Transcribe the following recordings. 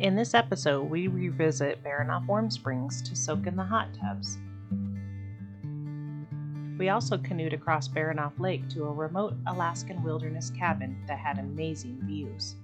In this episode, we revisit Baranof Warm Springs to soak in the hot tubs. We also canoed across Baranof Lake to a remote Alaskan wilderness cabin that had amazing views.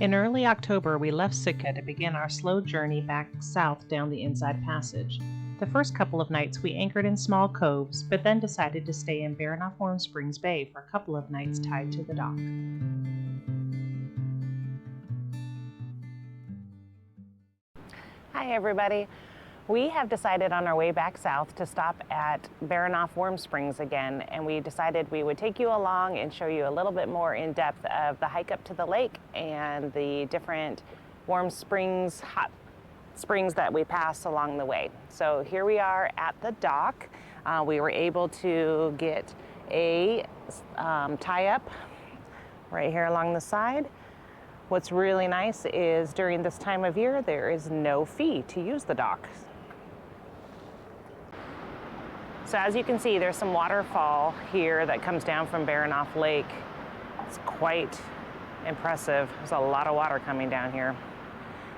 In early October, we left Sitka to begin our slow journey back south down the Inside Passage. The first couple of nights we anchored in small coves, but then decided to stay in Baranof Warm Springs Bay for a couple of nights tied to the dock. Hi everybody. We have decided on our way back south to stop at Baranof Warm Springs again, and we decided we would take you along and show you a little bit more in depth of the hike up to the lake and the different warm springs, hot springs that we pass along the way. So here we are at the dock. We were able to get a tie-up right here along the side. What's really nice is during this time of year, there is no fee to use the dock. So as you can see, there's some waterfall here that comes down from Baranof Lake. It's quite impressive. There's a lot of water coming down here.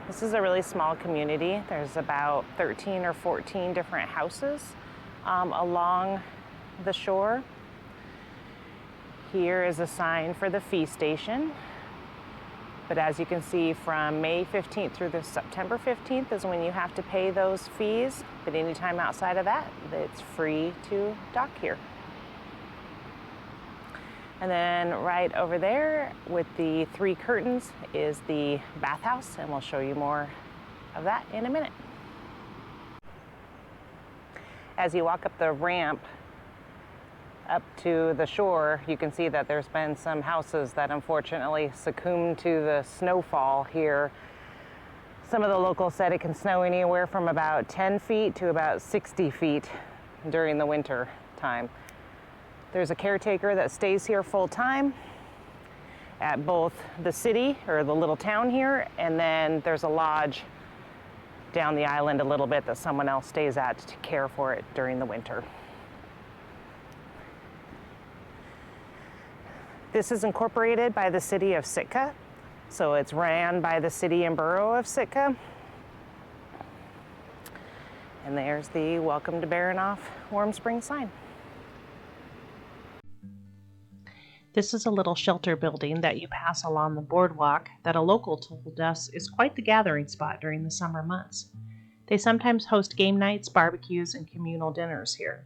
This is a really small community. There's about 13 or 14 different houses along the shore. Here is a sign for the fee station. But as you can see, from May 15th through the September 15th is when you have to pay those fees. But anytime outside of that, it's free to dock here. And then right over there with the 3 curtains is the bathhouse, and we'll show you more of that in a minute. As you walk up the ramp up to the shore, you can see that there's been some houses that unfortunately succumbed to the snowfall here. Some of the locals said it can snow anywhere from about 10 feet to about 60 feet during the winter time. There's a caretaker that stays here full time at both the city or the little town here, and then there's a lodge down the island a little bit that someone else stays at to care for it during the winter. This is incorporated by the city of Sitka, so it's ran by the city and borough of Sitka. And there's the Welcome to Baranof Warm Springs sign. This is a little shelter building that you pass along the boardwalk that a local told us is quite the gathering spot during the summer months. They sometimes host game nights, barbecues, and communal dinners here.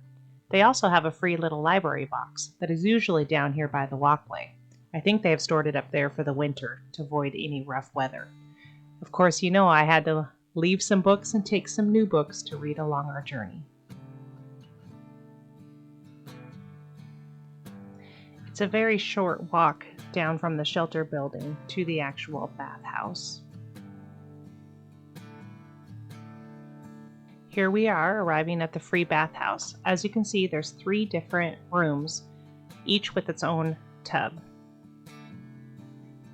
They also have a free little library box that is usually down here by the walkway. I think they have stored it up there for the winter to avoid any rough weather. Of course, you know I had to leave some books and take some new books to read along our journey. It's a very short walk down from the shelter building to the actual bathhouse. Here we are arriving at the free bathhouse. As you can see, there's 3 different rooms, each with its own tub.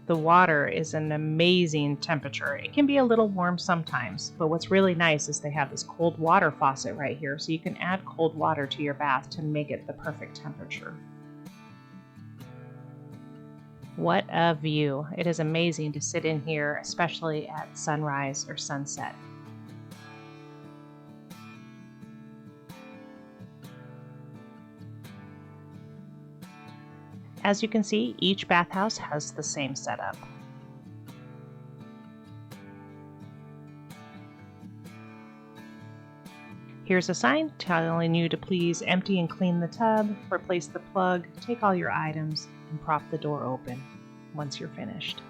The water is an amazing temperature. It can be a little warm sometimes, but what's really nice is they have this cold water faucet right here, so you can add cold water to your bath to make it the perfect temperature. What a view. It is amazing to sit in here, especially at sunrise or sunset. As you can see, each bathhouse has the same setup. Here's a sign telling you to please empty and clean the tub, replace the plug, take all your items, and prop the door open once you're finished.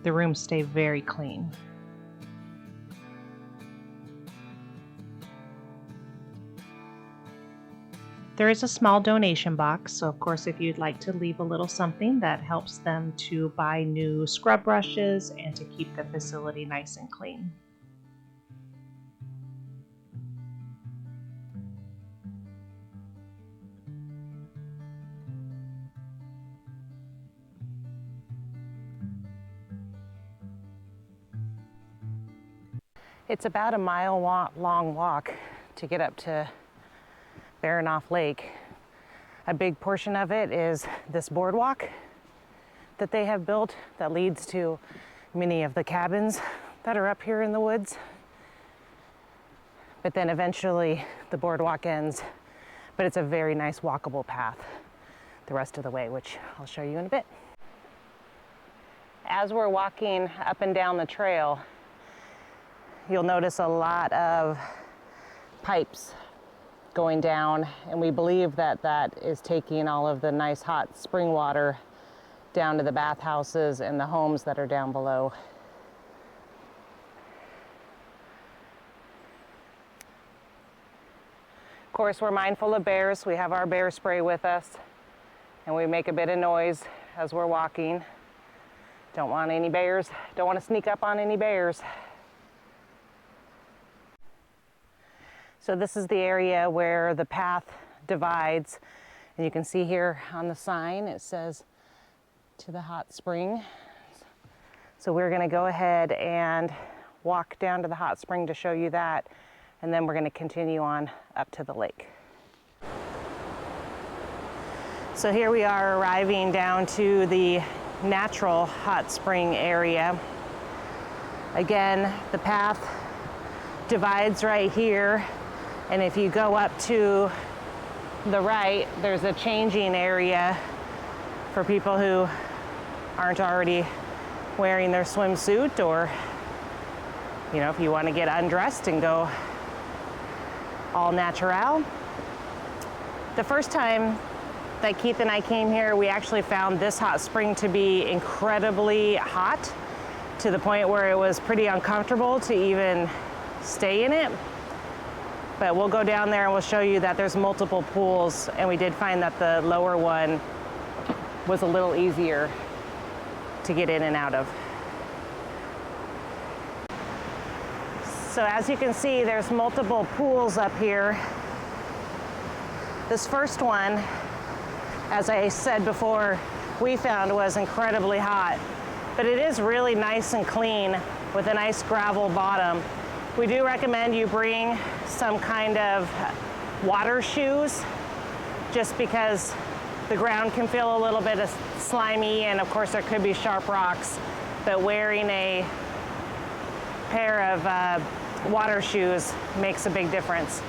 The rooms stay very clean. There is a small donation box, so of course if you'd like to leave a little something, that helps them to buy new scrub brushes and to keep the facility nice and clean. It's about a mile-long walk to get up to Baranof Lake. A big portion of it is this boardwalk that they have built that leads to many of the cabins that are up here in the woods. But then eventually the boardwalk ends, but it's a very nice walkable path the rest of the way, which I'll show you in a bit. As we're walking up and down the trail, you'll notice a lot of pipes going down, and we believe that that is taking all of the nice hot spring water down to the bathhouses and the homes that are down below. Of course, we're mindful of bears. We have our bear spray with us, and we make a bit of noise as we're walking. Don't want any bears, don't want to sneak up on any bears. So this is the area where the path divides, and you can see here on the sign it says to the hot spring. So we're going to go ahead and walk down to the hot spring to show you that, and then we're going to continue on up to the lake. So here we are arriving down to the natural hot spring area. Again, the path divides right here, and if you go up to the right, there's a changing area for people who aren't already wearing their swimsuit, or you know, if you want to get undressed and go all natural. The first time that Keith and I came here, we actually found this hot spring to be incredibly hot, to the point where it was pretty uncomfortable to even stay in it. But we'll go down there and we'll show you that there's multiple pools, and we did find that the lower one was a little easier to get in and out of. So as you can see, there's multiple pools up here. This first one, as I said before, we found was incredibly hot, but it is really nice and clean with a nice gravel bottom. We do recommend you bring some kind of water shoes, just because the ground can feel a little bit slimy, and of course there could be sharp rocks, but wearing a pair of water shoes makes a big difference.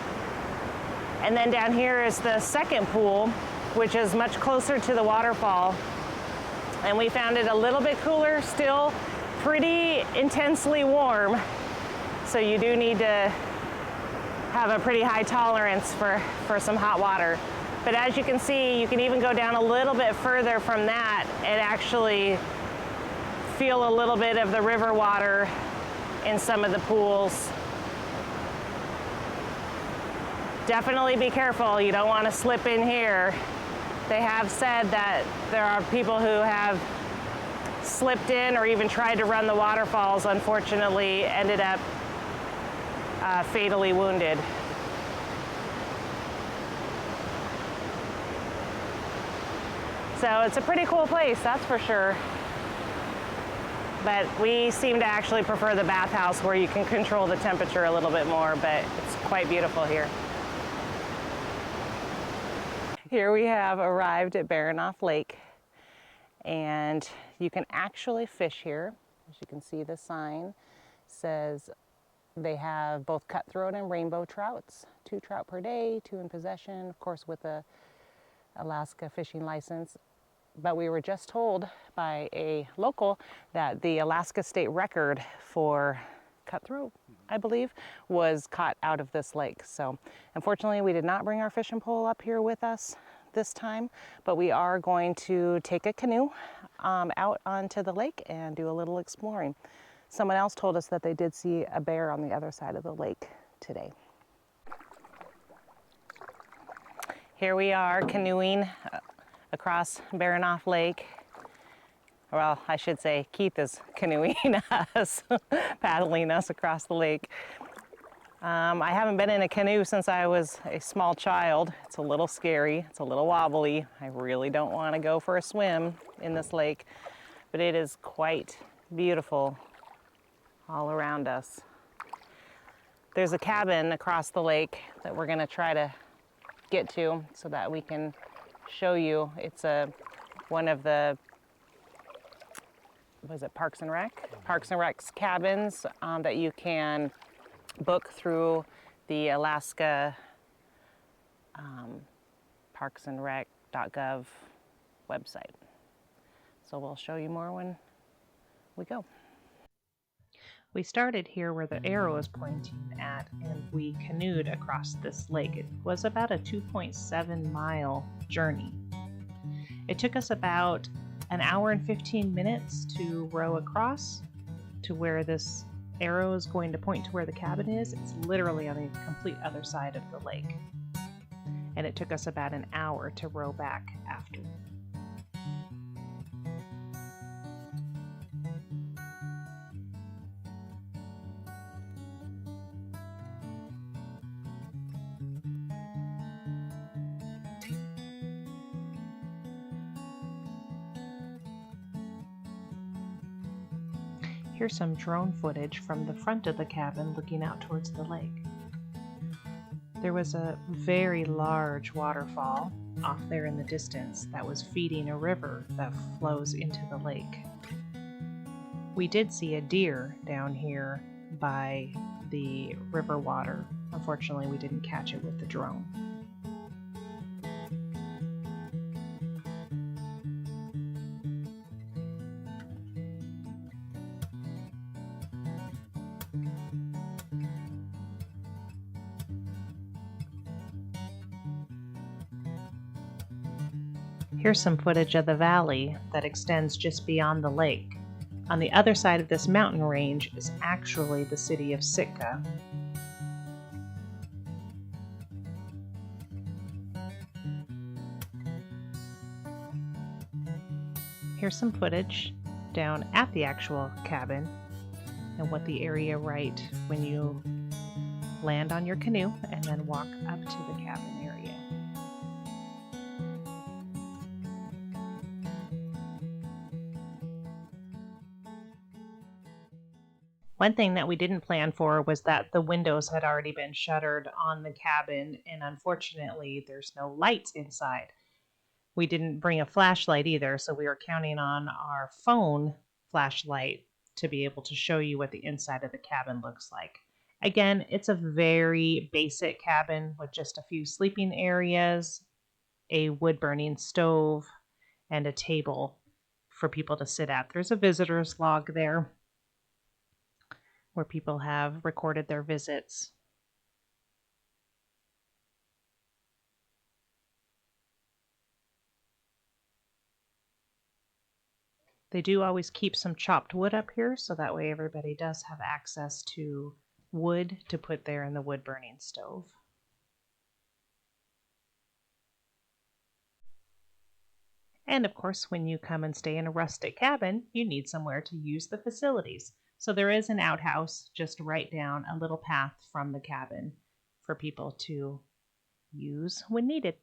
And then down here is the second pool, which is much closer to the waterfall, and we found it a little bit cooler, still pretty intensely warm. So you do need to have a pretty high tolerance for some hot water. But as you can see, you can even go down a little bit further from that and actually feel a little bit of the river water in some of the pools. Definitely be careful, you don't want to slip in here. They have said that there are people who have slipped in or even tried to run the waterfalls, unfortunately ended up fatally wounded. So it's a pretty cool place, that's for sure. But we seem to actually prefer the bathhouse, where you can control the temperature a little bit more, but it's quite beautiful here. Here we have arrived at Baranof Lake, and you can actually fish here. As you can see, the sign says they have both cutthroat and rainbow trouts, 2 trout per day, 2 in possession, of course with a Alaska fishing license. But we were just told by a local that the Alaska state record for cutthroat, I believe, was caught out of this lake. So unfortunately we did not bring our fishing pole up here with us this time, but we are going to take a canoe out onto the lake and do a little exploring. Someone else told us that they did see a bear on the other side of the lake today. Here we are canoeing across Baranof Lake. Well, I should say Keith is canoeing us, paddling us across the lake. I haven't been in a canoe since I was a small child. It's a little scary, it's a little wobbly. I really don't want to go for a swim in this lake, but it is quite beautiful all around us. There's a cabin across the lake that we're going to try to get to so that we can show you. It's one of the, was it Parks and Rec? Parks and Rec's cabins that you can book through the Alaska parksandrec.gov website. So we'll show you more when we go. We started here where the arrow is pointing at, and we canoed across this lake. It was about a 2.7 mile journey. It took us about an hour and 15 minutes to row across to where this arrow is going to point to where the cabin is. It's literally on the complete other side of the lake. And it took us about an hour to row back after. Here's some drone footage from the front of the cabin looking out towards the lake. There was a very large waterfall off there in the distance that was feeding a river that flows into the lake. We did see a deer down here by the river water. Unfortunately, we didn't catch it with the drone. Here's some footage of the valley that extends just beyond the lake. On the other side of this mountain range is actually the city of Sitka. Here's some footage down at the actual cabin and what the area right when you land on your canoe and then walk up to the cabin area. One thing that we didn't plan for was that the windows had already been shuttered on the cabin, and unfortunately there's no lights inside. We didn't bring a flashlight either, so we were counting on our phone flashlight to be able to show you what the inside of the cabin looks like. Again, it's a very basic cabin with just a few sleeping areas, a wood-burning stove, and a table for people to sit at. There's a visitor's log there where people have recorded their visits. They do always keep some chopped wood up here, so that way everybody does have access to wood to put there in the wood-burning stove. And of course, when you come and stay in a rustic cabin, you need somewhere to use the facilities. So there is an outhouse just right down a little path from the cabin for people to use when needed.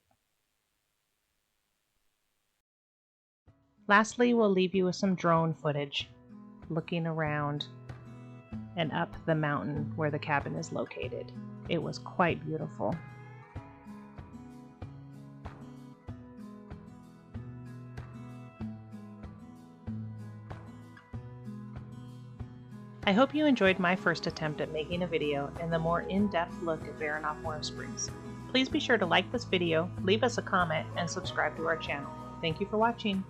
Lastly, we'll leave you with some drone footage looking around and up the mountain where the cabin is located. It was quite beautiful. I hope you enjoyed my first attempt at making a video and the more in-depth look at Baranof Warm Springs. Please be sure to like this video, leave us a comment, and subscribe to our channel. Thank you for watching.